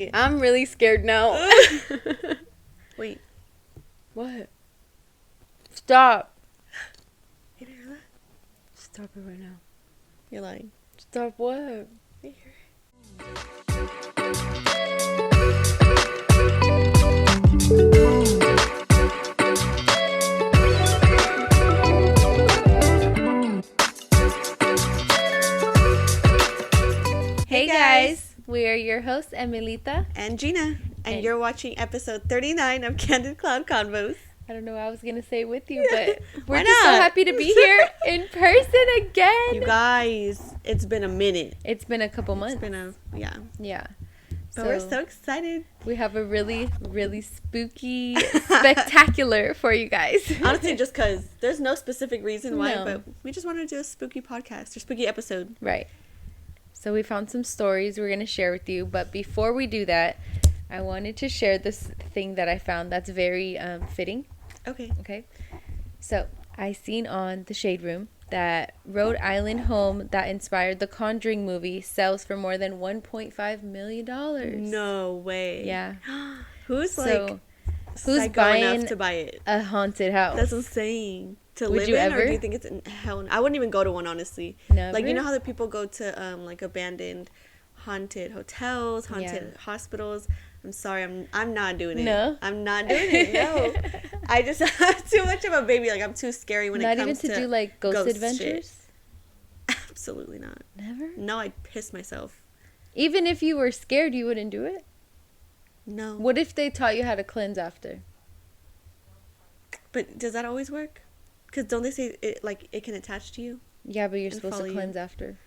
I'm really scared now. Wait. What? Stop. You didn't hear that? Stop it right now. You're lying. Stop what? You hear it? Hey guys, we are your hosts, Emilita. And Gina. And you're watching episode 39 of Candid Convos. I don't know what I was going to say with you, but we're Why just so not? happy to be here in person again. You guys, it's been a minute. It's been a couple months. It's been a, yeah. Yeah. But we're so excited. We have a really, really spooky, spectacular for you guys. Honestly, just because there's no specific reason why, No. but we just wanted to do a spooky podcast or spooky episode. Right. So we found some stories we're going to share with you. But before we do that, I wanted to share this thing that I found that's very fitting. Okay. So I seen on the Shade Room that Rhode Island home that inspired the Conjuring movie sells for more than $1.5 million. No way. Yeah. Who's So, who's who's buying buying enough to buy it? a haunted house? That's insane. To Would live you in, ever? or do you think it's in hell? I wouldn't even go to one, honestly. Never? Like, you know how the people go to like abandoned haunted hotels, haunted hospitals. I'm sorry, I'm not doing it. No? I'm not doing it. No. I just have too much of a baby. Like, I'm too scary when Not it comes even to do like ghost adventures? Shit. Absolutely not. Never? No, I'd piss myself. Even if you were scared, you wouldn't do it? No. What if they taught you how to cleanse after? But does that always work? Because don't they say it, like, it can attach to you? Yeah, but you're And supposed follow to you. cleanse after.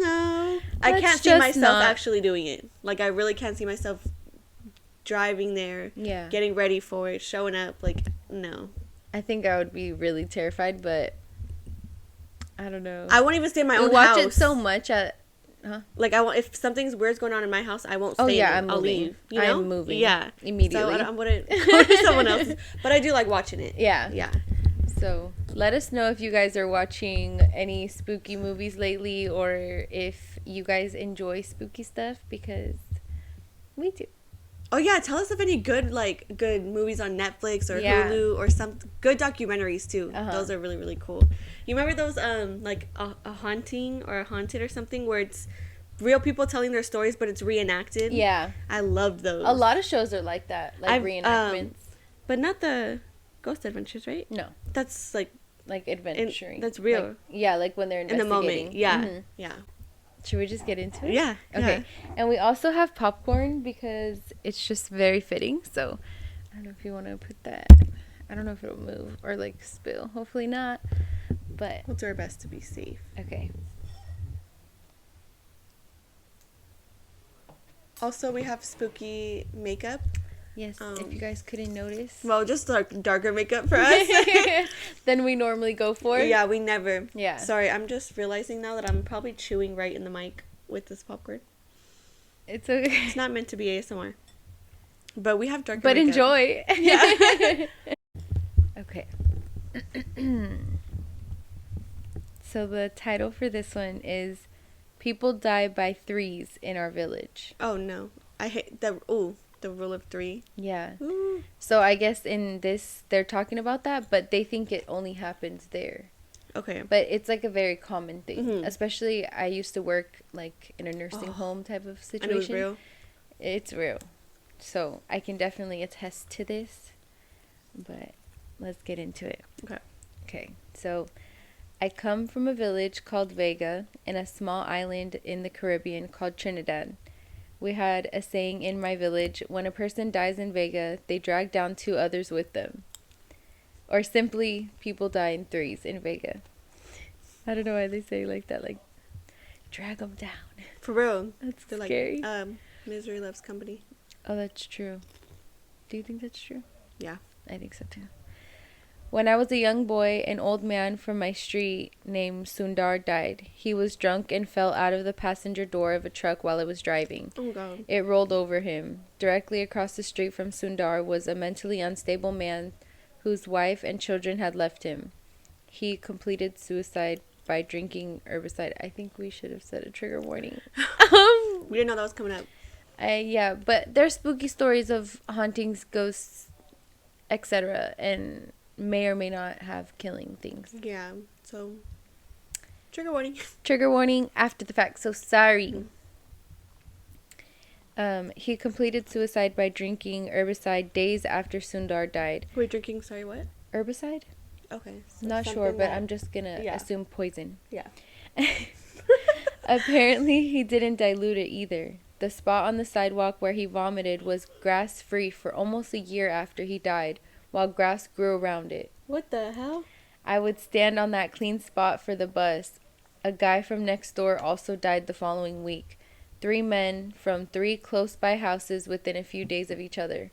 No. I Let's can't see just myself not. actually doing it. Like, I really can't see myself driving there, Yeah. getting ready for it, showing up. Like, no. I think I would be really terrified, but I don't know. I won't even stay in my we own watch house. it so much at... Like, I won't, if something's weird's going on in my house, I won't stay Oh, yeah, in it. I'm I'll moving. leave. You know? I'm moving. Yeah. Immediately. So I wouldn't go to someone else's. But I do like watching it. Yeah. Yeah. So let us know if you guys are watching any spooky movies lately or if you guys enjoy spooky stuff, because we do. Oh, yeah. Tell us if any good movies on Netflix or Yeah. Hulu or some good documentaries, too. Uh-huh. Those are really, really cool. You remember those, like, a haunting or a haunted or something where it's real people telling their stories, but it's reenacted? Yeah. I loved those. A lot of shows are like that, like reenactments. But not the Ghost Adventures, right? No. That's, like Adventuring. that's real. Like, yeah, like when they're in the investigating. moment. Yeah. Mhm. Yeah. Should we just get into it? Yeah. Okay. And we also have popcorn because it's just very fitting. So I don't know if you want to put that. I don't know if it'll move or like spill. Hopefully not. But We'll do our best to be safe. okay. Also, we have spooky makeup. Yes, if you guys couldn't notice. Well, just darker makeup for us. Than we normally go for. Yeah, we never. Yeah. Sorry, I'm just realizing now that I'm probably chewing right in the mic with this popcorn. It's okay. It's not meant to be ASMR. But we have darker But makeup. enjoy. Yeah. Okay. So the title for this one is People Die by Threes in Our Village. Oh, no. I hate the rule of 3. Yeah. Ooh. So I guess in this, they're talking about that, but they think it only happens there. Okay. But it's like a very common thing. Mhm. Especially, I used to work like in a nursing home type of situation. And it was real? It's real. So I can definitely attest to this. But let's get into it. Okay. So I come from a village called Vega in a small island in the Caribbean called Trinidad. We had a saying in my village, when a person dies in Vega, they drag down 2 others with them. Or simply, people die in 3s in Vega. I don't know why they say it like that, like, drag them down. For real. That's They're scary. like, misery loves company. Oh, that's true. Do you think that's true? Yeah. I think so too. When I was a young boy, an old man from my street named Sundar died. He was drunk and fell out of the passenger door of a truck while it was driving. Oh, God. It rolled over him. Directly across the street from Sundar was a mentally unstable man whose wife and children had left him. He completed suicide by drinking herbicide. I think we should have said a trigger warning. We didn't know that was coming up. Yeah, but there's spooky stories of hauntings, ghosts, etc., and may or may not have killing things. Yeah, so trigger warning. Trigger warning after the fact, so sorry. He completed suicide by drinking herbicide days after Sundar died. Wait, drinking, sorry, what? Herbicide? Okay. So Not sure, but I'm just gonna assume poison. Yeah. Apparently, he didn't dilute it either. The spot on the sidewalk where he vomited was grass-free for almost a year after he died, while grass grew around it. What the hell? I would stand on that clean spot for the bus. A guy from next door also died the following week. 3 men from 3 close-by houses within a few days of each other.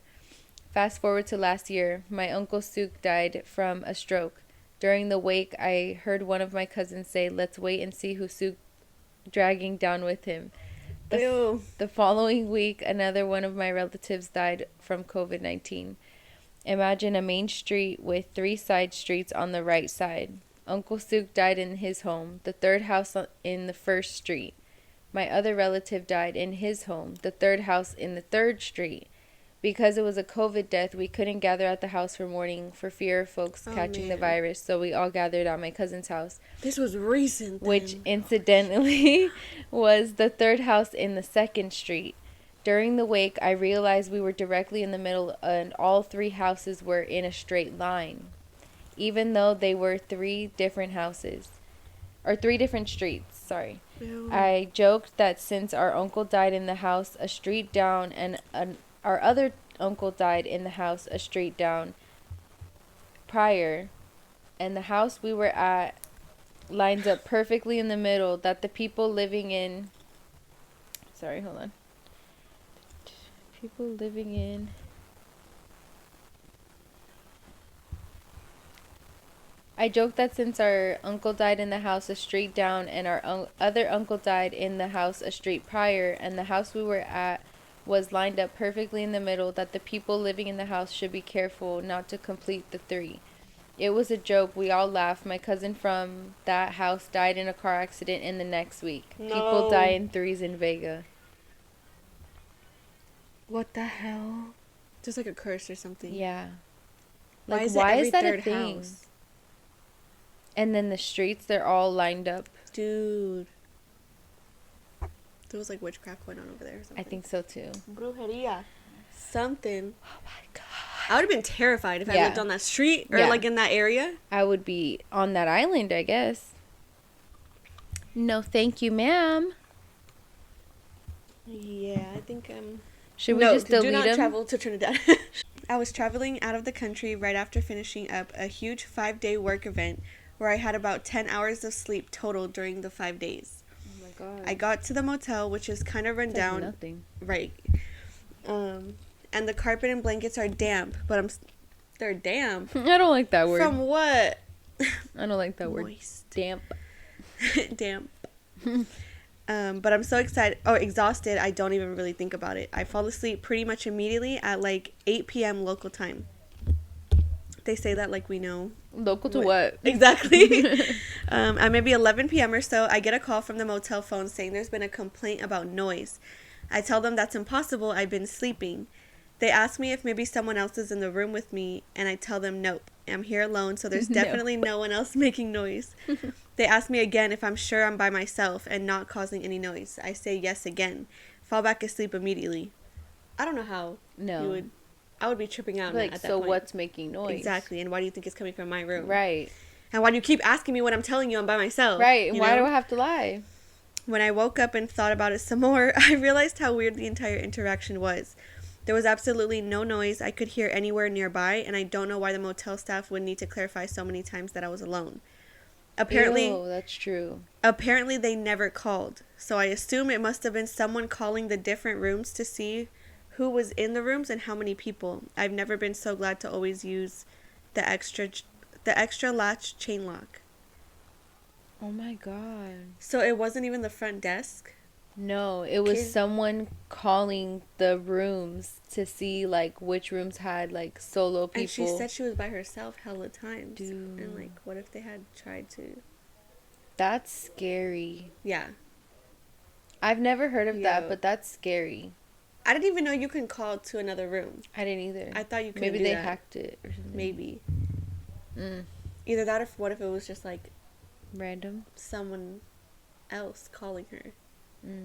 Fast forward to last year, my uncle Sook died from a stroke. During the wake, I heard one of my cousins say, "Let's wait and see who Sook dragging down with him." The following week, another one of my relatives died from COVID-19. Imagine a main street with 3 side streets on the right side. Uncle Sook died in his home, the 3rd house in the 1st street. My other relative died in his home, the 3rd house in the 3rd street. Because it was a COVID death, we couldn't gather at the house for mourning for fear of folks catching the virus, so we all gathered at my cousin's house. This was recent, then. Which, incidentally, was the 3rd house in the 2nd street. During the wake, I realized we were directly in the middle and all 3 houses were in a straight line, even though they were 3 different houses. Or 3 different streets, sorry. Ew. I joked that since our uncle died in the house a street down and our other uncle died in the house a street down prior, and the house we were at lines up perfectly in the middle, that the people living in... Sorry, hold on. People living in... I joked that since our uncle died in the house a street down and our other uncle died in the house a street prior, and the house we were at was lined up perfectly in the middle, that the people living in the house should be careful not to complete the 3. It was a joke. We all laughed. My cousin from that house died in a car accident in the next week. No. People die in 3s in Vega. What the hell? Just like a curse or something. Yeah. Like, why is that a thing? House? And then the streets, they're all lined up. Dude. There was like witchcraft going on over there or something. I think so too. Brujeria. Something. Oh my God. I would have been terrified if I lived on that street or like in that area. I would be on that island, I guess. No, thank you, ma'am. Yeah, I think should we just delete do not him? Travel to Trinidad. I was traveling out of the country right after finishing up a huge 5-day work event where I had about 10 hours of sleep total during the 5 days. Oh my God. I got to the motel, which is kind of run down. Nothing. Right. And the carpet and blankets are damp, but they're damp. I don't like that word. From what? I don't like that word. Moist. Damp. Damp. But I'm so exhausted, I don't even really think about it. I fall asleep pretty much immediately at like 8 p.m. local time. They say that like we know. Local to what? Exactly. At maybe 11 p.m. or so, I get a call from the motel phone saying there's been a complaint about noise. I tell them that's impossible, I've been sleeping. They ask me if maybe someone else is in the room with me, and I tell them nope, I'm here alone, so there's definitely no one else making noise. They ask me again if I'm sure I'm by myself and not causing any noise. I say yes again. Fall back asleep immediately. I don't know how I would be tripping out like, at that so point. what's making noise? Exactly, and why do you think it's coming from my room? Right. And why do you keep asking me when I'm telling you I'm by myself? Right, and why do I have to lie? When I woke up and thought about it some more, I realized how weird the entire interaction was. There was absolutely no noise I could hear anywhere nearby, and I don't know why the motel staff would need to clarify so many times that I was alone. Apparently, that's true. Apparently, they never called, so I assume it must have been someone calling the different rooms to see who was in the rooms and how many people. I've never been so glad to always use the extra latch chain lock. Oh my God. So it wasn't even the front desk? No, it was someone calling the rooms to see like which rooms had like solo people. And she said she was by herself hella times. Dude. And like, what if they had tried to That's scary. Yeah. I've never heard of that, but that's scary. I didn't even know you can call to another room. I didn't either. I thought you could. Maybe they hacked it or something. Maybe. Either that, or what if it was just like random, someone else calling her,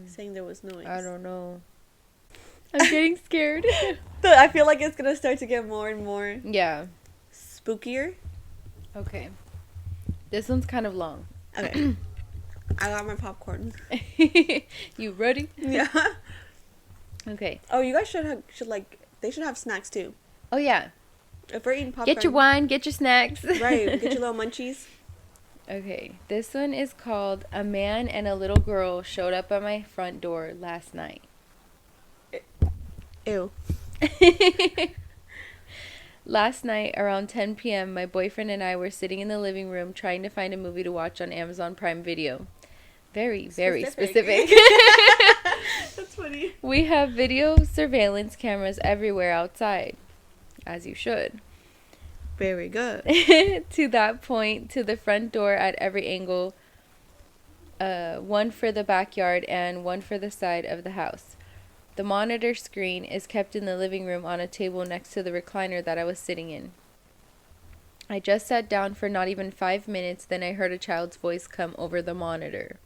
saying there was noise. I don't know. I'm getting scared. I feel like it's gonna start to get more and more. Yeah. Spookier. Okay. This one's kind of long. Okay. I got my popcorn. You ready? Yeah. Okay. Oh, you guys they should have snacks too. Oh yeah. If we're eating popcorn, get your wine, get your snacks. Right. Get your little munchies. Okay. This one is called "A Man and a Little Girl Showed Up at My Front Door Last Night." Ew. Last night, around 10 p.m., my boyfriend and I were sitting in the living room trying to find a movie to watch on Amazon Prime Video. Very, very specific. That's funny. We have video surveillance cameras everywhere outside, as you should. Very good. To that point, to the front door at every angle, one for the backyard and one for the side of the house. The monitor screen is kept in the living room on a table next to the recliner that I was sitting in. I just sat down for not even 5 minutes, then I heard a child's voice come over the monitor.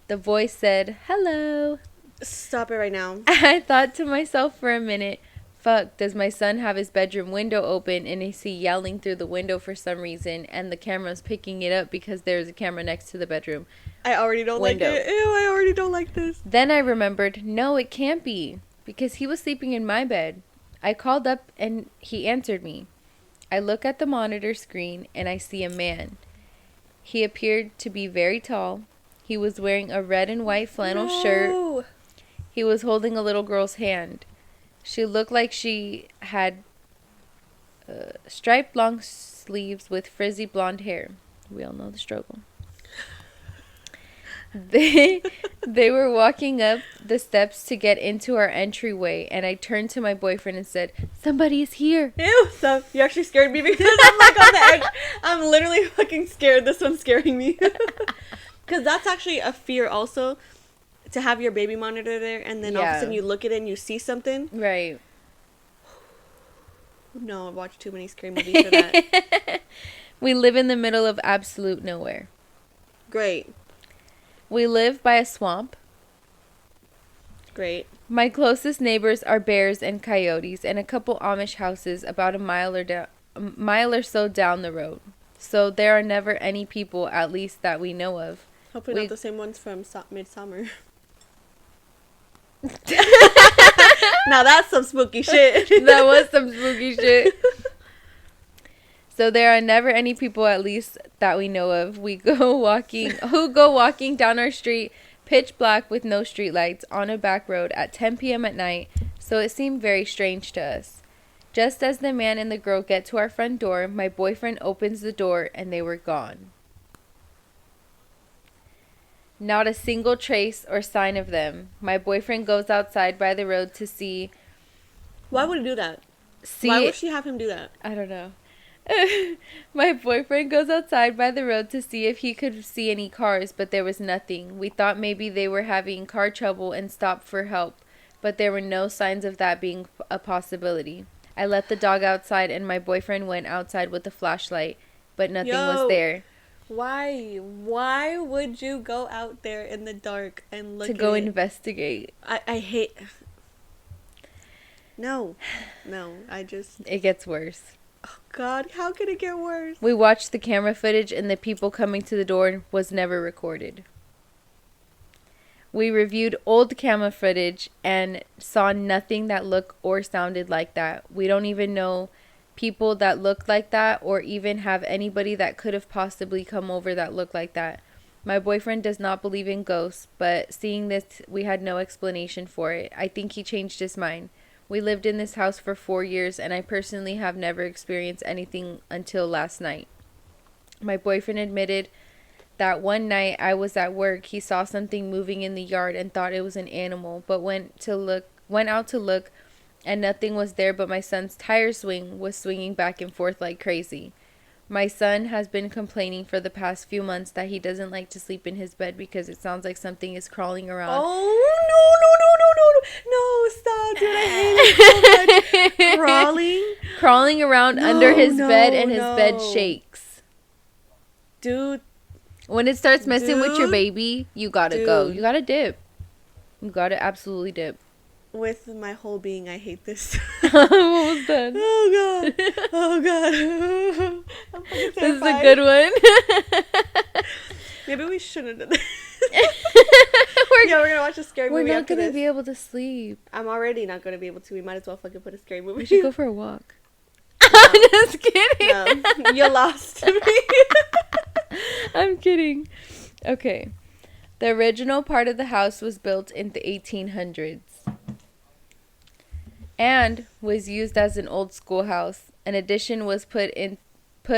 The voice said, "Hello." Stop it right now. I thought to myself for a minute, fuck, does my son have his bedroom window open and is he yelling through the window for some reason and the camera's picking it up because there's a camera next to the bedroom I already don't window. like it. Ew, I already don't like this. Then I remembered, no, it can't be, because he was sleeping in my bed. I called up and he answered me. I look at the monitor screen and I see a man. He appeared to be very tall. He was wearing a red and white flannel shirt. He was holding a little girl's hand. She looked like she had striped long sleeves with frizzy blonde hair. We all know the struggle. They were walking up the steps to get into our entryway, and I turned to my boyfriend and said, "Somebody is here." Ew, so you actually scared me because I'm like on the edge. I'm literally fucking scared. This one's scaring me. Because that's actually a fear also, to have your baby monitor there, and then all of a sudden you look at it and you see something. Right. No, I've watched too many scary movies for that. We live in the middle of absolute nowhere. Great. We live by a swamp. Great. My closest neighbors are bears and coyotes and a couple Amish houses about a mile or so down the road. So there are never any people, at least that we know of. Hopefully not the same ones from Midsummer. Now that's some spooky shit. That was some spooky shit. So there are never any people, at least that we know of. Who go walking down our street, pitch black with no street lights, on a back road at 10 p.m. at night. So it seemed very strange to us. Just as the man and the girl get to our front door, my boyfriend opens the door and they were gone. Not a single trace or sign of them. My boyfriend goes outside by the road to see. Why would he do that? Why would she have him do that? I don't know. My boyfriend goes outside by the road to see if he could see any cars, but there was nothing. We thought maybe they were having car trouble and stopped for help, but there were no signs of that being a possibility. I let the dog outside and my boyfriend went outside with a flashlight, but nothing was there. Why? Why would you go out there in the dark and look to go investigate? I hate... No, It gets worse. Oh, God, how could it get worse? We watched the camera footage and the people coming to the door was never recorded. We reviewed old camera footage and saw nothing that looked or sounded like that. We don't even know people that looked like that or even have anybody that could have possibly come over that looked like that. My boyfriend does not believe in ghosts, but seeing this, we had no explanation for it. I think he changed his mind. We lived in this house for 4 years, and I personally have never experienced anything until last night. My boyfriend admitted that one night I was at work, he saw something moving in the yard and thought it was an animal, but went out to look, and nothing was there but my son's tire swing was swinging back and forth like crazy. My son has been complaining for the past few months that he doesn't like to sleep in his bed because it sounds like something is crawling around. Oh, no, stop, dude, I hate it so much. Crawling around under his bed, and his bed shakes. Dude. When it starts messing with your baby, you gotta go. You gotta dip. You gotta absolutely dip. With my whole being, I hate this. I'm almost done. Oh, God. Oh, God. I'm fucking terrified. This is a good one. Maybe we shouldn't have done this. We're going to watch a scary movie. We're not going to be able to sleep. I'm already not going to be able to. We might as well fucking put a scary movie. We should go for a walk. No. I'm just kidding. No. You lost me. I'm kidding. Okay. The original part of the house was built in the 1800s and was used as an old schoolhouse. An addition was put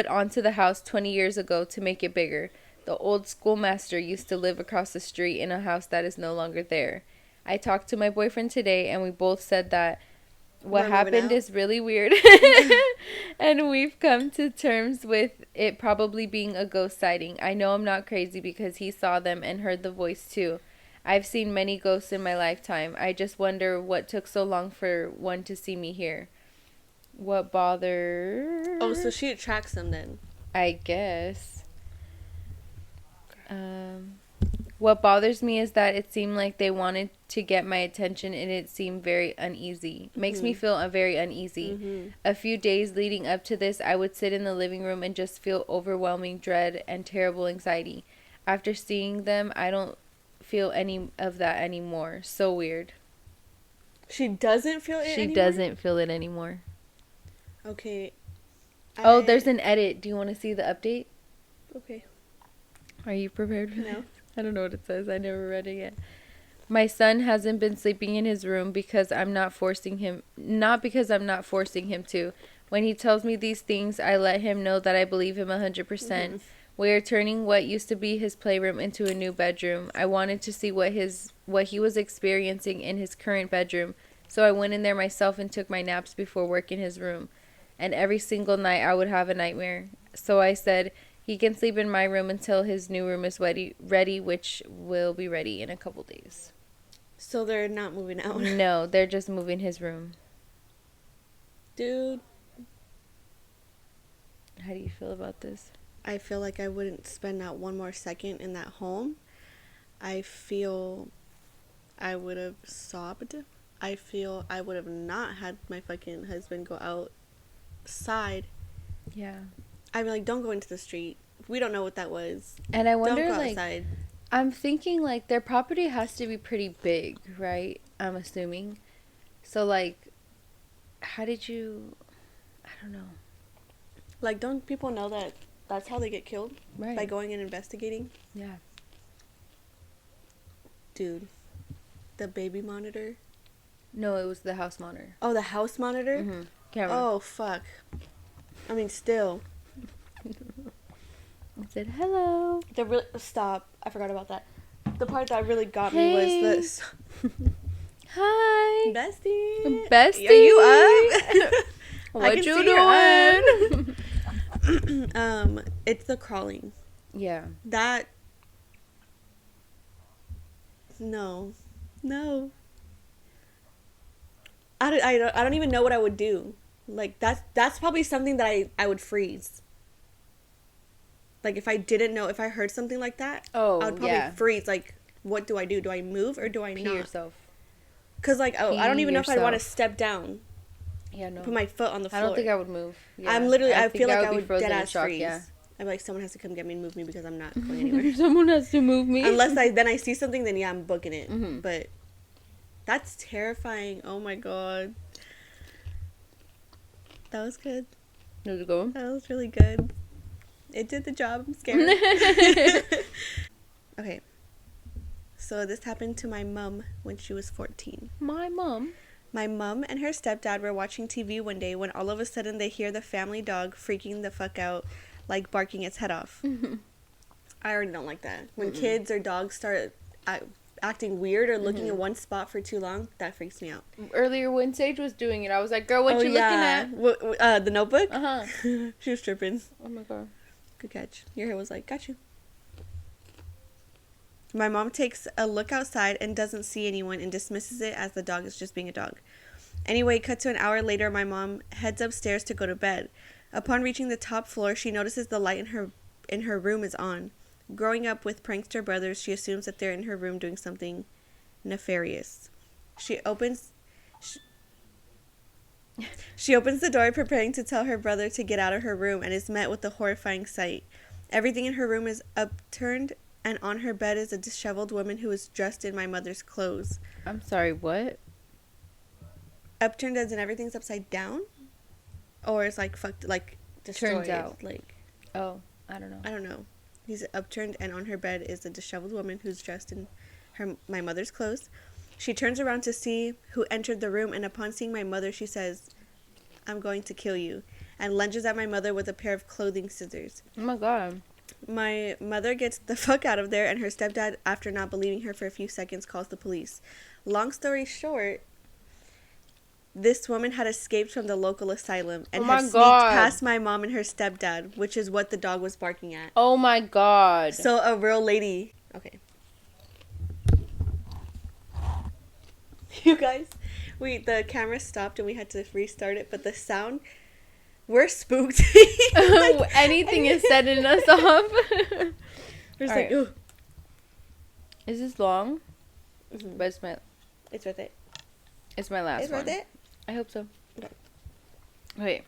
onto the house 20 years ago to make it bigger. The old schoolmaster used to live across the street in a house that is no longer there. I talked to my boyfriend today, and we both said that what happened is really weird. And we've come to terms with it probably being a ghost sighting. I know I'm not crazy because he saw them and heard the voice too. I've seen many ghosts in my lifetime. I just wonder what took so long for one to see me here. What bothered? Oh, so she attracts them then. I guess. What bothers me is that it seemed like they wanted to get my attention, and it seemed very uneasy. Makes me feel very uneasy. A few days leading up to this, I would sit in the living room and just feel overwhelming dread and terrible anxiety. After seeing them, I don't feel any of that anymore. So weird. She doesn't feel it anymore? She doesn't feel it anymore. Okay. Oh, there's an edit. Do you want to see the update? Okay. Are you prepared for No. this? I don't know what it says. I never read it yet. My son hasn't been sleeping in his room because I'm not forcing him. Not because I'm not forcing him to. When he tells me these things, I let him know that I believe him 100%. We are turning what used to be his playroom into a new bedroom. I wanted to see what he was experiencing in his current bedroom, so I went in there myself and took my naps before work in his room. And every single night I would have a nightmare. So I said, he can sleep in my room until his new room is ready, which will be ready in a couple days. So they're not moving out? No, they're just moving his room. Dude. How do you feel about this? I feel like I wouldn't spend not one more second in that home. I feel I would have sobbed. I feel I would have not had my fucking husband go outside. Yeah. I'd be like, don't go into the street. We don't know what that was. And I wonder, don't go like, outside. I'm thinking, like, their property has to be pretty big, right? I'm assuming. So, like, how did you... I don't know. Like, don't people know that that's how they get killed? Right. By going and investigating? Yeah. Dude. The baby monitor? No, it was the house monitor. Oh, the house monitor? Mm-hmm. Camera. Oh, fuck. I mean, still. It said, hello. Stop. I forgot about that. The part that really got me was this. Hi. Bestie. Bestie. Are you up? What you doing? It's the crawling. Yeah. That. No. I don't even know what I would do. Like, that's probably something that I would freeze. Like, if I didn't know, if I heard something like that, I would probably freeze. Like, what do I do? Do I move or do I Pee not? yourself. Because, like, I don't even know if I'd want to step down. Yeah, no. Put my foot on the floor. I don't think I would move. Yeah. I feel like I would dead ass shock, freeze. yeah. I'm like, someone has to come get me and move me because I'm not going anywhere. Someone has to move me. Unless I see something, then yeah, I'm booking it. Mm-hmm. But that's terrifying. Oh my god. That was good. How's it going? That was really good. It did the job. I'm scared. Okay. So this happened to my mom when she was 14. My mom? My mom and her stepdad were watching TV one day when all of a sudden they hear the family dog freaking the fuck out, like barking its head off. I already don't like that. When kids or dogs start acting weird or looking in one spot for too long, that freaks me out. Earlier when Sage was doing it, I was like, girl, what you looking at? The Notebook? Uh-huh. She was tripping. Oh my god. Good catch. Your hair was like, got you. My mom takes a look outside and doesn't see anyone and dismisses it as the dog is just being a dog. Anyway, cut to an hour later, my mom heads upstairs to go to bed. Upon reaching the top floor, she notices the light in her room is on. Growing up with prankster brothers, she assumes that they're in her room doing something nefarious. She opens the door, preparing to tell her brother to get out of her room, and is met with a horrifying sight. Everything in her room is upturned, and on her bed is a disheveled woman who is dressed in my mother's clothes. I'm sorry, what? Upturned as in everything's upside down? Or it's like fucked, like destroyed? Turns out. Like, oh, I don't know. I don't know. He's upturned, and on her bed is a disheveled woman who's dressed in my mother's clothes. She turns around to see who entered the room, and upon seeing my mother, she says, "I'm going to kill you," and lunges at my mother with a pair of clothing scissors. Oh my god. My mother gets the fuck out of there, and her stepdad, after not believing her for a few seconds, calls the police. Long story short, this woman had escaped from the local asylum and had sneaked past my mom and her stepdad, which is what the dog was barking at. Oh my god. So a real lady. Okay. You guys, the camera stopped and we had to restart it, but the sound, we're spooked. Like, anything is setting us off. We're just like, ooh. Is this long? Mm-hmm. But it's worth it. It's my last one. It's worth it? I hope so. Okay. Wait.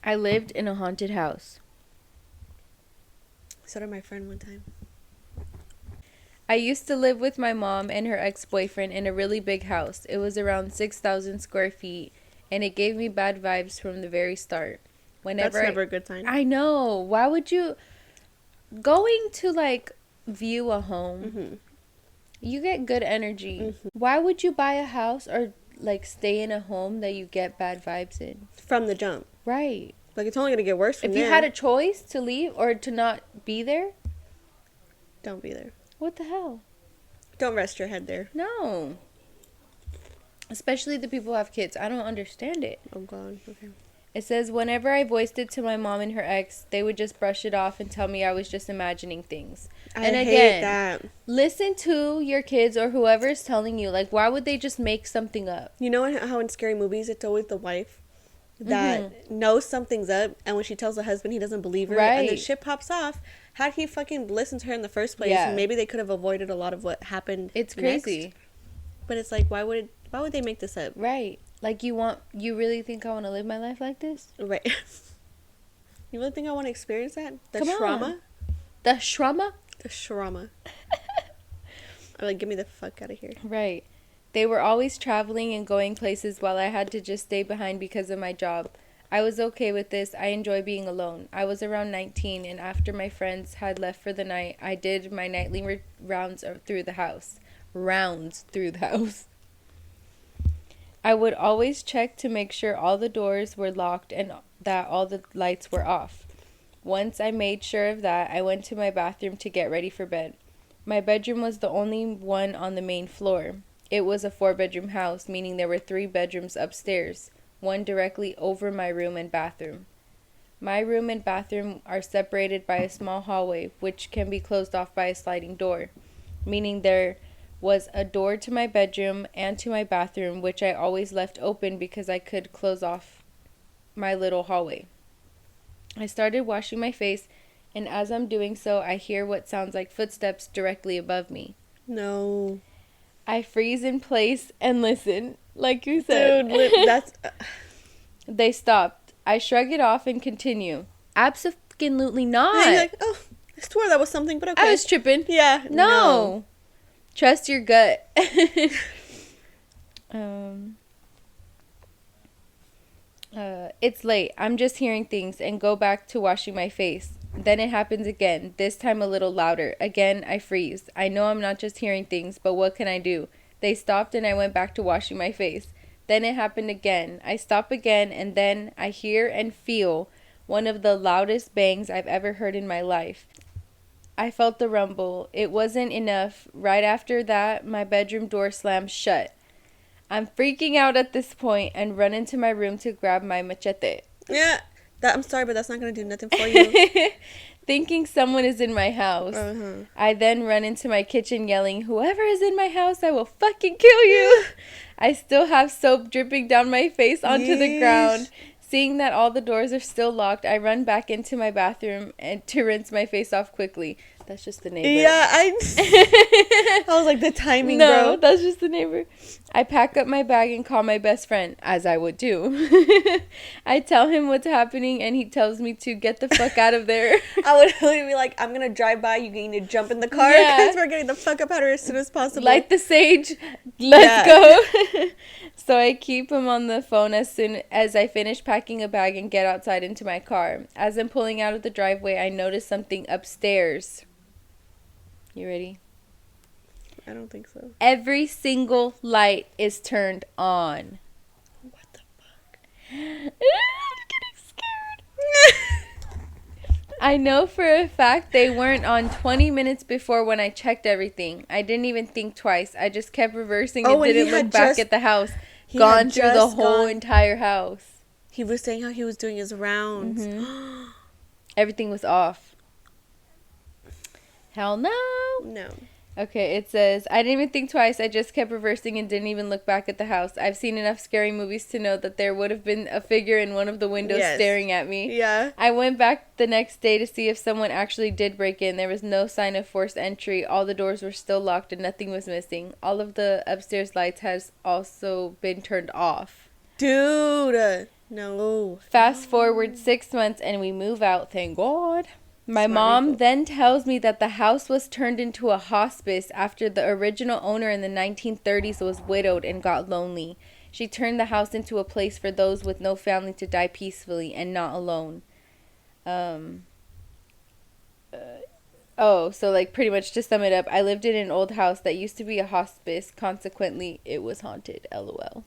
I lived in a haunted house. So did my friend one time. I used to live with my mom and her ex-boyfriend in a really big house. It was around 6,000 square feet, and it gave me bad vibes from the very start. That's never a good sign. I know. Why would you... Going to, like, view a home... Mm-hmm. You get good energy. Mm-hmm. Why would you buy a house or, like, stay in a home that you get bad vibes in? From the jump. Right. Like, it's only going to get worse from there. If you had a choice to leave or to not be there... Don't be there. What the hell? Don't rest your head there. No. Especially the people who have kids. I don't understand it. Oh, God. Okay. It says, whenever I voiced it to my mom and her ex, they would just brush it off and tell me I was just imagining things. And hate that. Listen to your kids or whoever is telling you. Like, why would they just make something up? You know how in scary movies it's always the wife that knows something's up, and when she tells the husband, he doesn't believe her, and then shit pops off. How'd he fucking listen to her in the first place? Yeah. Maybe they could have avoided a lot of what happened. It's crazy. Next. But it's like, why would they make this up? Right. Like, you really think I want to live my life like this? Right. You really think I want to experience that? Come trauma? On. The trauma? The trauma. Or like, get me the fuck out of here. Right. They were always traveling and going places while I had to just stay behind because of my job. I was okay with this. I enjoy being alone. I was around 19, and after my friends had left for the night, I did my nightly rounds through the house. I would always check to make sure all the doors were locked and that all the lights were off. Once I made sure of that, I went to my bathroom to get ready for bed. My bedroom was the only one on the main floor. It was a 4-bedroom house, meaning there were 3 bedrooms upstairs, one directly over my room and bathroom. My room and bathroom are separated by a small hallway, which can be closed off by a sliding door, meaning there was a door to my bedroom and to my bathroom, which I always left open because I could close off my little hallway. I started washing my face, and as I'm doing so, I hear what sounds like footsteps directly above me. No. I freeze in place and listen, like you said. Dude, that's... They stopped. I shrug it off and continue. Absolutely not. And you're like, oh, I swore that was something, but okay. I was tripping. Yeah. No. Trust your gut. It's late. I'm just hearing things and go back to washing my face. Then it happens again, this time a little louder. Again, I freeze. I know I'm not just hearing things, but what can I do? They stopped and I went back to washing my face. Then it happened again. I stop again, and then I hear and feel one of the loudest bangs I've ever heard in my life. I felt the rumble. It wasn't enough. Right after that, my bedroom door slammed shut. I'm freaking out at this point and run into my room to grab my machete. Yeah. I'm sorry, but that's not going to do nothing for you. Thinking someone is in my house. Uh-huh. I then run into my kitchen yelling, whoever is in my house, I will fucking kill you. I still have soap dripping down my face onto the ground. Seeing that all the doors are still locked, I run back into my bathroom and to rinse my face off quickly. That's just the neighbor. Yeah, I was like, the timing, no, bro. that's just the neighbor. I pack up my bag and call my best friend, as I would do. I tell him what's happening, and he tells me to get the fuck out of there. I would literally be like, I'm going to drive by. You need to jump in the car because we're getting the fuck up out of here as soon as possible. Light the sage. Let's go. So I keep him on the phone as soon as I finish packing a bag and get outside into my car. As I'm pulling out of the driveway, I notice something upstairs. You ready? I don't think so. Every single light is turned on. What the fuck? I'm getting scared. I know for a fact they weren't on 20 minutes before when I checked everything. I didn't even think twice. I just kept reversing and didn't look back at the house. Gone through the whole entire house. He was saying how he was doing his rounds. Mm-hmm. Everything was off. Hell no. No. Okay, it says, I didn't even think twice. I just kept reversing and didn't even look back at the house. I've seen enough scary movies to know that there would have been a figure in one of the windows staring at me. Yeah. I went back the next day to see if someone actually did break in. There was no sign of forced entry. All the doors were still locked and nothing was missing. All of the upstairs lights has also been turned off. Dude. No. Fast forward 6 months and we move out, thank God. My mom then tells me that the house was turned into a hospice after the original owner in the 1930s was widowed and got lonely. She turned the house into a place for those with no family to die peacefully and not alone. So like pretty much to sum it up, I lived in an old house that used to be a hospice. Consequently, it was haunted. LOL.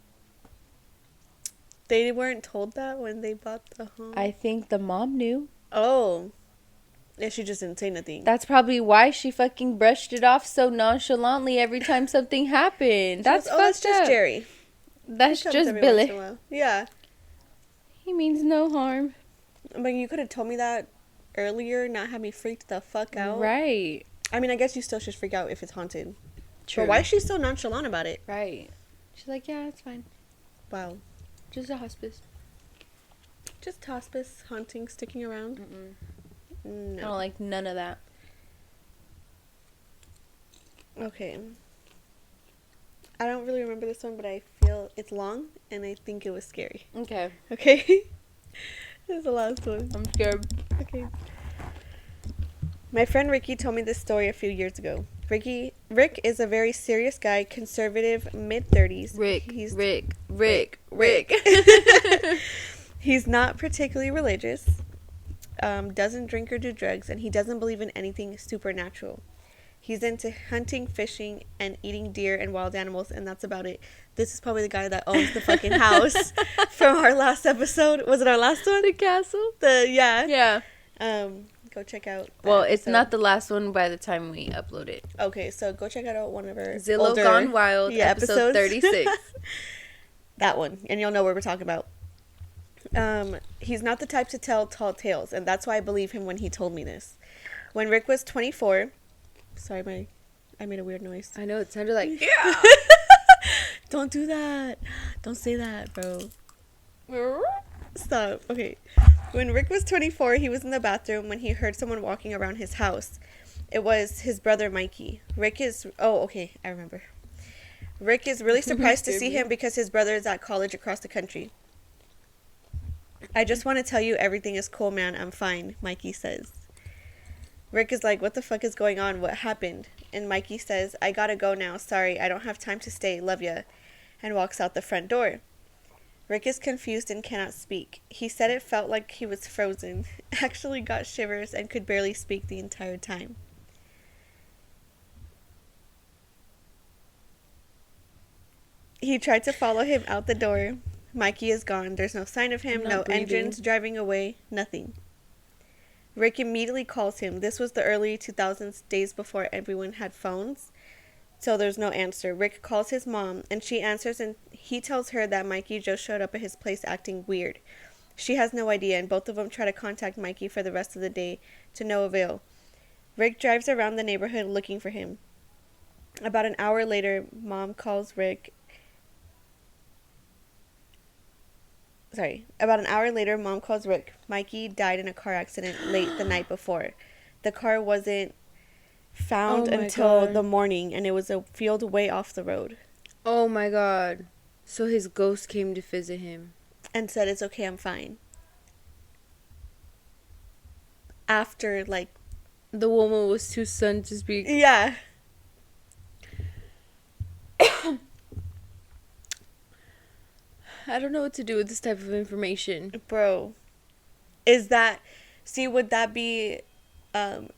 They weren't told that when they bought the home? I think the mom knew. Oh. Yeah, she just didn't say nothing. That's probably why she fucking brushed it off so nonchalantly every time something happened. That's fucked up. That's just Jerry. That's just Billy. Yeah. He means no harm. But you could have told me that earlier, not have me freaked the fuck out. Right. I mean, I guess you still should freak out if it's haunted. True. But why is she so nonchalant about it? Right. She's like, yeah, it's fine. Wow. Just a hospice. Just hospice, haunting, sticking around. Mm-mm. No. I don't like none of that. Okay. I don't really remember this one, but I feel it's long, and I think it was scary. Okay. Okay? This is the last one. I'm scared. Okay. My friend Ricky told me this story a few years ago. Rick is a very serious guy, conservative, mid-30s. Rick. He's not particularly religious. Doesn't drink or do drugs, and he doesn't believe in anything supernatural. He's into hunting, fishing, and eating deer and wild animals, and that's about it. This is probably the guy that owns the fucking house from our last episode. Was it our last one? The castle? Yeah. Go check out. Well, it's not the last one by the time we upload it. Okay, so go check out one of our Zillow older, Gone Wild, episode 36. That one, and you'll know what we're talking about. He's not the type to tell tall tales, and that's why I believe him when he told me this. When Rick was 24... Sorry, I made a weird noise. I know, it sounded like... Yeah! Don't do that. Don't say that, bro. Stop. Okay. When Rick was 24, he was in the bathroom when he heard someone walking around his house. It was his brother, Mikey. Oh, okay. I remember. Rick is really surprised to see him because his brother is at college across the country. I just want to tell you everything is cool, man. I'm fine, Mikey says. Rick is like, what the fuck is going on? What happened? And Mikey says, I gotta go now. Sorry, I don't have time to stay. Love ya. And walks out the front door. Rick is confused and cannot speak. He said it felt like he was frozen. Actually got shivers and could barely speak the entire time. He tried to follow him out the door. Mikey is gone. There's no sign of him. No engines driving away. Nothing. Rick immediately calls him. This was the early 2000s, days before everyone had phones. So there's no answer. Rick calls his mom, and she answers, and he tells her that Mikey just showed up at his place acting weird. She has no idea, and both of them try to contact Mikey for the rest of the day, to no avail. Rick drives around the neighborhood looking for him. About an hour later, mom calls Rick. Mikey died in a car accident late the night before. The car wasn't found until the morning, and it was a field way off the road. Oh my God. So his ghost came to visit him. And said, "It's okay, I'm fine." After, like... The woman was too stunned to speak. Yeah. I don't know what to do with this type of information. Bro. Is that... See, would that be... like,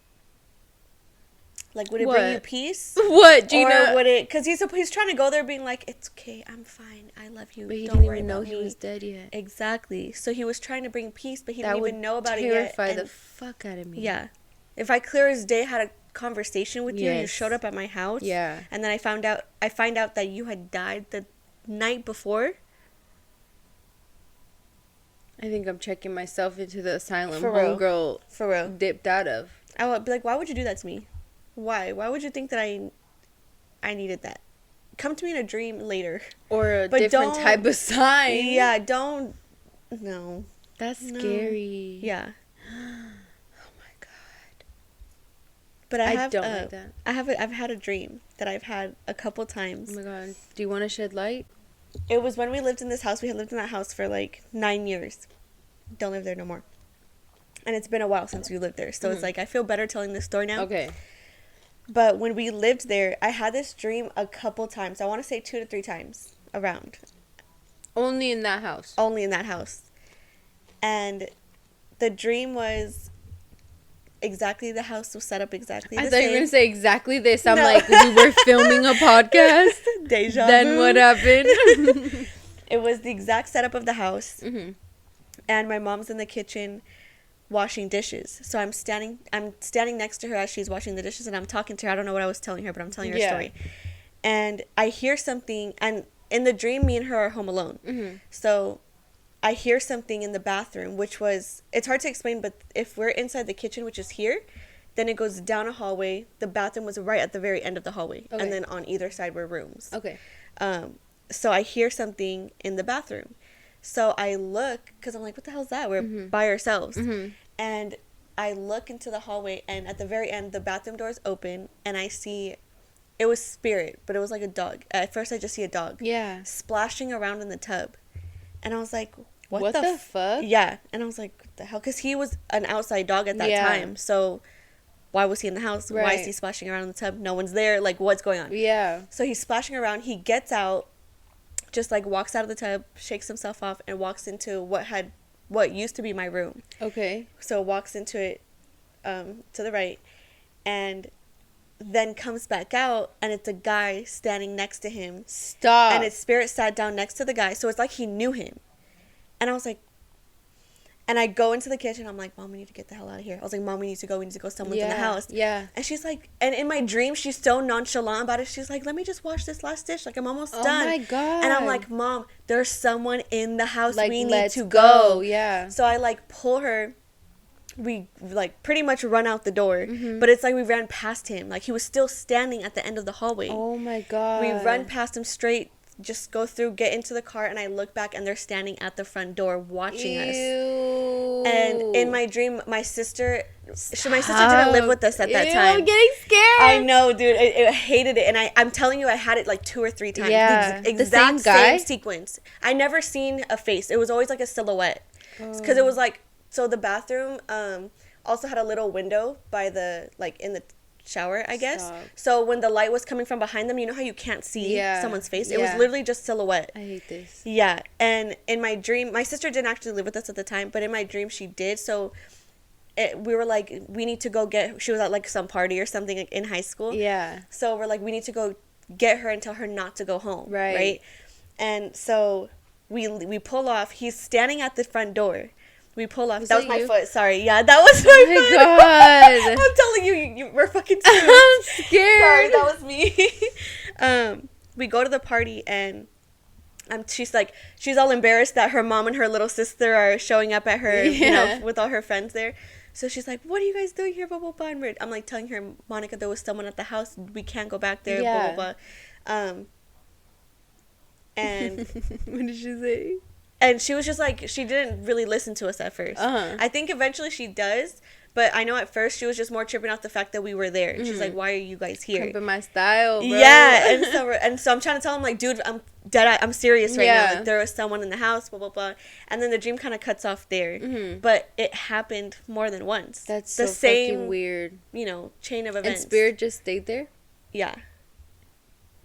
would it bring you peace? What, Gina? Or would it... Because he's trying to go there being like, "It's okay, I'm fine, I love you, but he don't didn't worry even know about he me." was dead yet. Exactly. So he was trying to bring peace, but he didn't even know about it yet. That would terrify the fuck out of me. Yeah. If I clear as day had a conversation with you and you showed up at my house, yeah, and then I find out that you had died the night before, I think I'm checking myself into the asylum for real. Homegirl For real. dipped out of. I would be like, why would you do that to me? Why would you think that I needed that? Come to me in a dream later, or a different type of sign. Yeah, don't. No, that's scary. Yeah. Oh my God. But I don't like that. I've had a dream that I've had a couple times. Oh my God. Do you want to shed light? It was when we lived in this house. We had lived in that house for like 9 years. Don't live there no more. And it's been a while since we lived there. So it's like, I feel better telling this story now. Okay. But when we lived there, I had this dream a couple times. I want to say 2 to 3 times around. Only in that house? Only in that house. And the dream was exactly, the house was set up exactly the same. I thought you were going to say exactly this. I'm like, we were filming a podcast. Deja vu. Then what happened? It was the exact setup of the house. Mm-hmm. And my mom's in the kitchen washing dishes. So I'm standing next to her as she's washing the dishes, and I'm talking to her. I don't know what I was telling her, but I'm telling her a story. And I hear something, and in the dream, me and her are home alone. Mm-hmm. So I hear something in the bathroom, which was, it's hard to explain, but if we're inside the kitchen, which is here, then it goes down a hallway. The bathroom was right at the very end of the hallway. Okay. And then on either side were rooms. Okay. So I hear something in the bathroom. So I look, because I'm like, what the hell is that? We're by ourselves. Mm-hmm. And I look into the hallway, and at the very end, the bathroom door is open, and I see, it was Spirit, but it was like a dog. At first, I just see a dog. Yeah. Splashing around in the tub. And I was like, what the fuck? Yeah. And I was like, what the hell? Because he was an outside dog at that time. So why was he in the house? Right. Why is he splashing around in the tub? No one's there. Like, what's going on? Yeah. So he's splashing around. He gets out, just like walks out of the tub, shakes himself off, and walks into what used to be my room. Okay. So walks into it to the right, and then comes back out, and it's a guy standing next to him. Stop. And his spirit sat down next to the guy, so it's like he knew him. And I was like, and I go into the kitchen. I'm like, Mom, we need to get the hell out of here. I was like, Mom, we need to go. Someone's in the house. Yeah. And she's like, and in my dream, she's so nonchalant about it. She's like, let me just wash this last dish. Like, I'm almost done. Oh, my God. And I'm like, Mom, there's someone in the house. Like, we need to go. Yeah. So I, like, pull her. We, like, pretty much run out the door. Mm-hmm. But it's like we ran past him. Like, he was still standing at the end of the hallway. Oh, my God. We run past him straight. Just go through, get into the car, and I look back, and they're standing at the front door watching us. And in my dream, my sister didn't live with us at that time. I'm getting scared. I know, dude. I hated it, and I'm telling you, I had it like 2 or 3 times. Yeah, the exact same sequence. I never seen a face. It was always like a silhouette, because it was like, so the bathroom also had a little window by the, like, in the shower, I guess. Stop. So when the light was coming from behind them, you know how you can't see someone's face? It was literally just silhouette. I hate this. Yeah. And in my dream, my sister didn't actually live with us at the time, but in my dream she did. So we were like, we need to go she was at like some party or something, like, in high school. Yeah. So we're like, we need to go get her and tell her not to go home. Right. And so we pull off. He's standing at the front door. We pull off. Was that was that my you? foot. Sorry. Yeah, that was my foot. God. I'm telling you, you were fucking scared. I'm scared. Sorry, that was me. We go to the party and she's all embarrassed that her mom and her little sister are showing up at her, you know, with all her friends there. So she's like, "What are you guys doing here?" Blah blah blah. And I'm like telling her, "Monica, there was someone at the house. We can't go back there." Blah blah blah. And What did she say? And she was just like, she didn't really listen to us at first. I think eventually she does, but I know at first she was just more tripping off the fact that we were there. And she's like, "Why are you guys here?" Comping my style, bro. Yeah, and so I'm trying to tell him, like, "Dude, I'm dead. I'm serious right now. Like, there was someone in the house, blah blah blah." And then the dream kind of cuts off there, but it happened more than once. That's the same fucking weird, you know, chain of events. And spirit just stayed there. Yeah.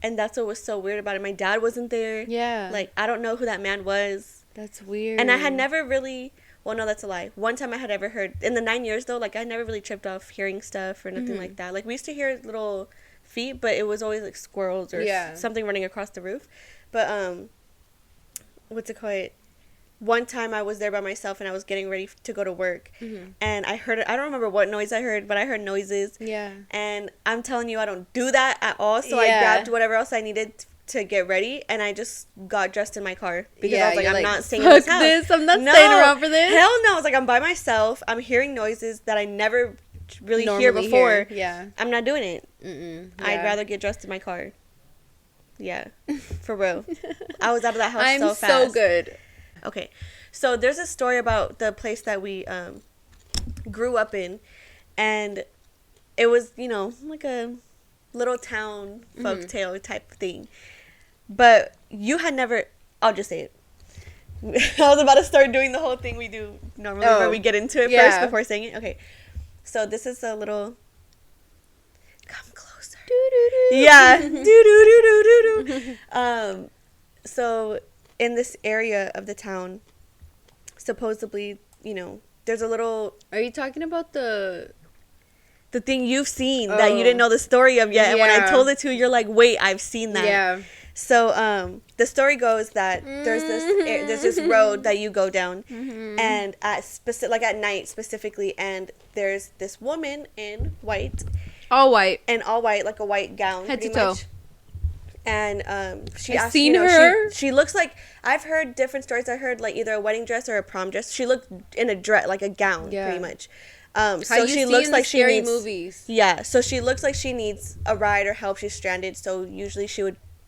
And that's what was so weird about it. My dad wasn't there. Yeah. Like, I don't know who that man was. That's weird. And I had never really, well, no, that's a lie. One time I had ever heard, in the 9 years though, like, I never really tripped off hearing stuff or nothing like that. Like, we used to hear little feet, but it was always like squirrels or something running across the roof. But, what's it called? One time I was there by myself and I was getting ready to go to work. And I heard, I don't remember what noise I heard, but I heard noises. Yeah. And I'm telling you, I don't do that at all. So I grabbed whatever else I needed to get ready, and I just got dressed in my car because I was like, I'm not staying in this house. I'm not staying around for this. Hell no. I was like, I'm by myself. I'm hearing noises that I never really hear before. Yeah. I'm not doing it. Yeah. I'd rather get dressed in my car. Yeah. For real. I was out of that house so fast. I'm so good. Okay. So there's a story about the place that we grew up in, and it was, you know, like a little town folk tale type thing. But you had never, I'll just say it. I was about to start doing the whole thing we do normally where we get into it first before saying it. Okay. So this is a little, come closer. Yeah. So in this area of the town, supposedly, you know, there's a little. Are you talking about the thing you've seen that you didn't know the story of yet? And when I told it to you, you're like, "Wait, I've seen that." Yeah. So the story goes that there's this road that you go down, and at night specifically, and there's this woman in white, all white, like a white gown, head to toe. Much. And she I've asked, seen you know, her. She looks like, I've heard different stories. I heard like either a wedding dress or a prom dress. She looked in a dress, like a gown, pretty much. So she looks like she needs movies. Yeah, so she looks like she needs a ride or help. She's stranded. So usually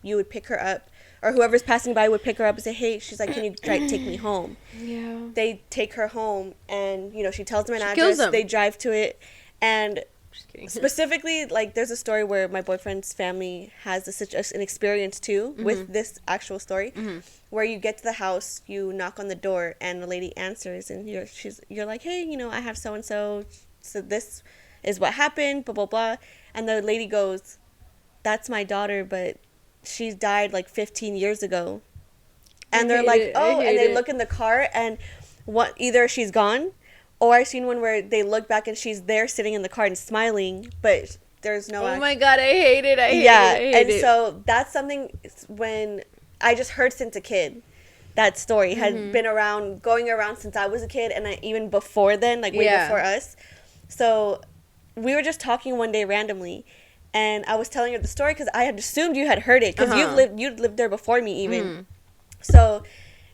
you would pick her up, or whoever's passing by would pick her up and say, "Hey," she's like, "Can you take me home?" Yeah. They take her home, and you know, she tells them an address. They drive to it, and just kidding. Specifically, like, there's a story where my boyfriend's family has an experience too with this actual story, where you get to the house, you knock on the door, and the lady answers, and you're like, "Hey, you know, I have so and so this is what happened, blah blah blah," and the lady goes, "That's my daughter, but she died like 15 years ago." And they're like, "Oh," and they look in the car, and either she's gone, or I've seen one where they look back and she's there sitting in the car and smiling, but there's no Oh my God, I hate it. I hate it. So that's something when I just heard since a kid. That story had been going around since I was a kid, and even before then, like way before us. So we were just talking one day randomly, and I was telling her the story because I had assumed you had heard it because you'd lived there before me even. So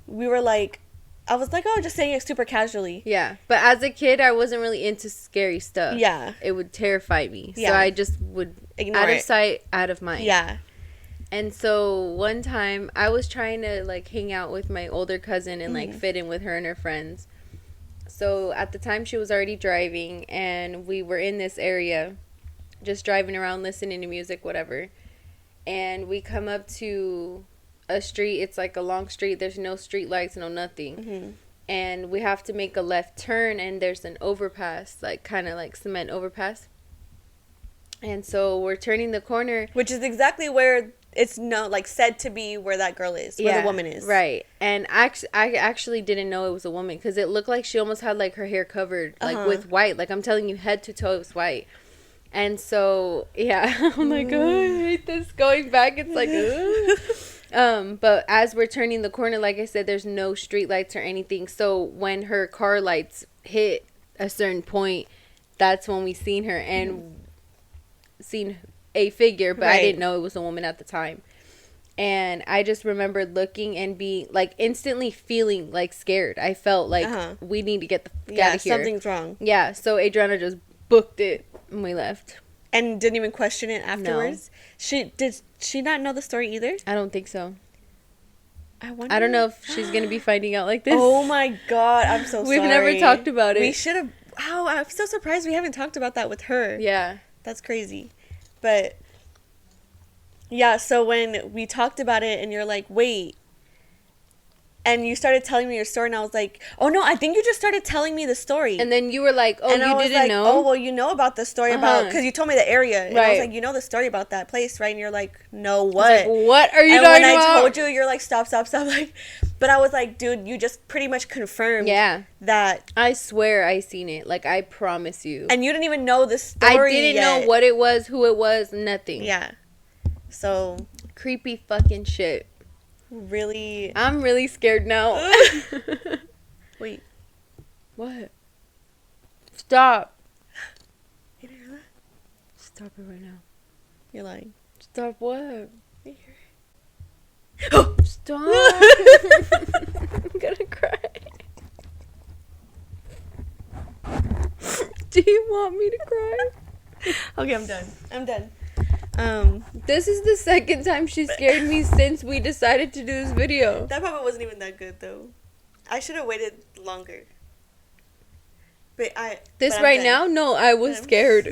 we were like, I was like, "Oh, just saying it super casually." Yeah, but as a kid, I wasn't really into scary stuff. Yeah, it would terrify me. Yeah. So I just would ignore out of sight, out of mind. Yeah. And so one time I was trying to like hang out with my older cousin and like fit in with her and her friends. So at the time she was already driving, and we were in this area just driving around, listening to music, whatever. And we come up to a street. It's like a long street. There's no street lights, no nothing. And we have to make a left turn, and there's an overpass, like kind of like cement overpass. And so we're turning the corner, which is exactly where it's said to be where that girl is, where the woman is. Right. And I actually didn't know it was a woman because it looked like she almost had like her hair covered like with white. Like, I'm telling you, head to toe, it was white. And so, yeah, I'm like, oh, I hate this. Going back, it's like, ugh. But as we're turning the corner, like I said, there's no street lights or anything. So when her car lights hit a certain point, that's when we seen her and seen a figure, but I didn't know it was a woman at the time. And I just remembered looking and being like instantly feeling like scared. I felt like we need to get the fuck out of here. Something's wrong. Yeah, so Adriana just booked it and we left. And didn't even question it afterwards? No. Did she not know the story either? I don't think so. I wonder. I don't know if she's going to be finding out like this. Oh my God, I'm so sorry. We've never talked about it. We should have. Wow, I'm so surprised we haven't talked about that with her. Yeah. That's crazy. But yeah, so when we talked about it and you're like, wait, and you started telling me your story and I was like, oh no, I think you just started telling me the story. And then you were like, oh, and you didn't know? Oh, well, you know about the story about, because you told me the area. And I was like, you know the story about that place, right? And you're like, no, what? Like, what are you talking about? And when I told you, you're like, stop. Like, but I was like, dude, you just pretty much confirmed that. I swear I seen it. Like, I promise you. And you didn't even know the story I didn't know what it was, who it was, nothing. Yeah. So. Creepy fucking shit. Really. I'm really scared now. Wait. What? Stop. You didn't hear that? Stop it right now. You're lying. Stop what? You hear it? Stop. I'm gonna cry. Do you want me to cry? Okay, I'm done. This is the second time she scared me since we decided to do this video. That probably wasn't even that good though. I should have waited longer. But right now? No, I was scared.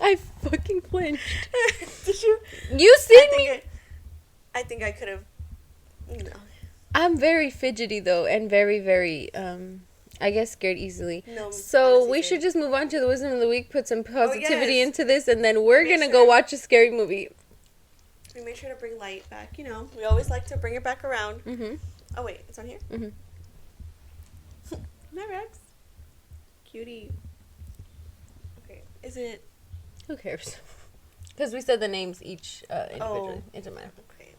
I fucking flinched. Did you? You seen me? I think I could have. No. I'm very fidgety though, and very, very I get scared easily. No, so we should just move on to the wisdom of the week, put some positivity into this, and then we're going to go watch a scary movie. We made sure to bring light back, you know. We always like to bring it back around. Mm-hmm. Oh, wait. It's on here? Mm-hmm. Night, Rex. Cutie. Okay. Is it? Who cares? Because we said the names each individually. It doesn't matter. Okay.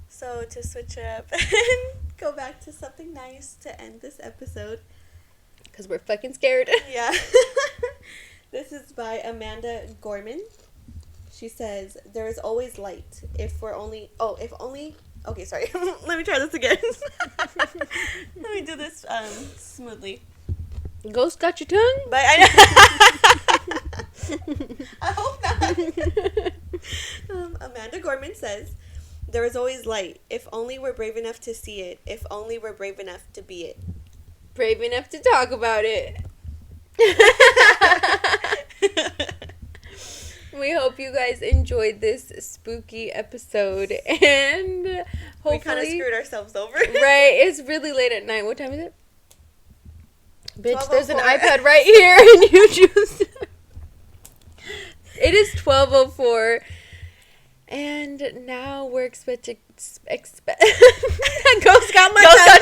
So to switch it up and go back to something nice to end this episode. Because we're fucking scared. Yeah. This is by Amanda Gorman. She says, there is always light. If only... Okay, sorry. Let me try this again. Let me do this smoothly. Ghost got your tongue? But I hope not. Amanda Gorman says, there is always light. If only we're brave enough to see it. If only we're brave enough to be it. Brave enough to talk about it. We hope you guys enjoyed this spooky episode, and hopefully we kind of screwed ourselves over. Right, it's really late at night. What time is it? Bitch, there's an 12:04. iPad right here, and you just... It is 12:04, and now we're expecting... Ghost got my tongue.